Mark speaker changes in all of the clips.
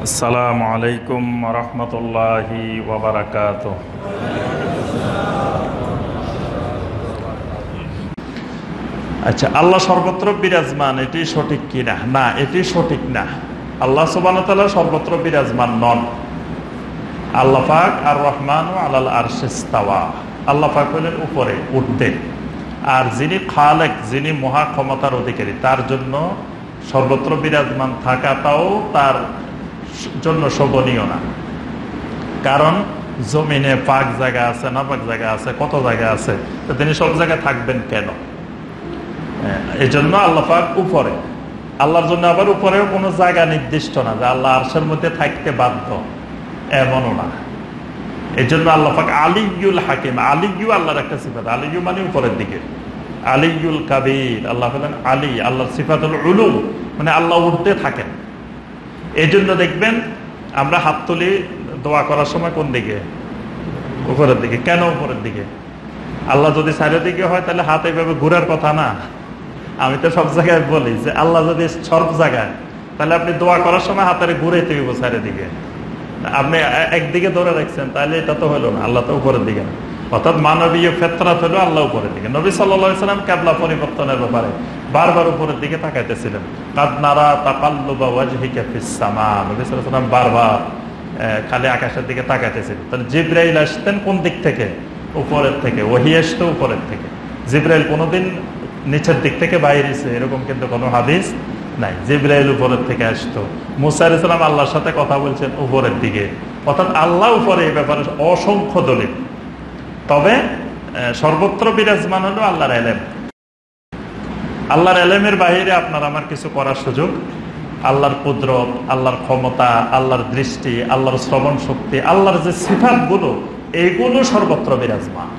Speaker 1: আসসালামু আলাইকুম ওয়া রাহমাতুল্লাহি ওয়া বারাকাতুহু। আচ্ছা, আল্লাহ সর্বত্র বিরাজমান, এটি সঠিক কিনা? না, এটি সঠিক না। আল্লাহ সুবহানাহু ওয়া তাআলা সর্বত্র বিরাজমান নন। আল্লাহ পাক আর রহমানু আলাল আরশিস ইস্তাওয়া, আল্লাহ পাক হলেন উপরে, ঊর্ধ্বে। আর যিনি খালেক, যিনি মহা ক্ষমতার অধিকারী, তার জন্য সর্বত্র বিরাজমান থাকাটাও তার জন্য শোভনীয় না। কারণ জমিনে পাক জায়গা আছে, না পাক জায়গা আছে, কত জায়গা আছে, তো তিনি সব জায়গায় থাকবেন কেন? এই জন্য আল্লাহ পাক উপরে। আল্লাহর জন্য আবার উপরেও কোনো জায়গা নির্দিষ্ট না যে আল্লাহ আরশের মধ্যে থাকতে বাধ্য, এমনও না। এই জন্য আল্লাহ পাক আলিয়ুল হাকিম, আলিয়ু আল্লাহর একটা সিফাত। আলিয়ু মানে উপরের দিকে, আলিয়ুল কাবির, আল্লাহ হলেন আলী, আল্লাহর সিফাত হল উলু, মানে আল্লাহ ঊর্ধ্বে থাকেন। এই জন্য দেখবেন আমরা হাত তুলি দোয়া করার সময় কোন দিকে? উপরের দিকে। কেন উপরের দিকে? আল্লাহ যদি চারিদিকে হয় তাহলে হাত এইভাবে ঘুরার কথা না। আমি তো সব জায়গায় বলি যে আল্লাহ যদি সব জায়গায়, তাহলে আপনি দোয়া করার সময় হাতের ঘুরাইতে হইব চারিদিকে। আপনি একদিকে ধরে রাখছেন, তাহলে এটা তো হলো না, আল্লাহ তো উপরের দিকে না। অর্থাৎ মানবীয় ফিতরাত হলো আল্লাহ উপরের দিকে। নবী সাল্লাল্লাহু আলাইহি ওয়াসাল্লাম কিবলা পরিবর্তনের ব্যাপারে বারবার উপরের দিকে তাকাইতেছিলেন। কাদ নারা তাকাল্লুবা ওয়াজহিকা ফিস সামা, নবী সাল্লাল্লাহু আলাইহি ওয়াসাল্লাম বারবার খালি আকাশের দিকে তাকাইতেছিলেন। তাহলে জিবরাইল আসতেন কোন দিক থেকে? উপরের থেকে। ওহী আসতো উপরের থেকে। জিবরাইল কোনোদিন নিচের দিক থেকে বাইরেছে এরকম কিন্তু কোনো হাদিস নাই। জিবরাইল উপরের থেকে আসতো। মুসা আলাইহিস সালাম আল্লাহর সাথে কথা বলছেন উপরের দিকে। অর্থাৎ আল্লাহ উপরে, এই ব্যাপারে অসংখ্য দলিল। তবে সর্বত্র বিরাজমান হলো আল্লাহর এলেম। আল্লাহর এলেমের বাইরে আপনার আমার কিছু করার সুযোগ। আল্লাহর কুদরত, আল্লাহর ক্ষমতা, আল্লাহর দৃষ্টি, আল্লাহর শ্রবণ শক্তি, আল্লাহর যে সিফাতগুলো, এগুলো সর্বত্র বিরাজমান।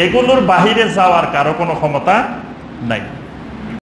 Speaker 1: এগুলোর বাহিরে যাওয়ার কারো কোনো ক্ষমতা নাই।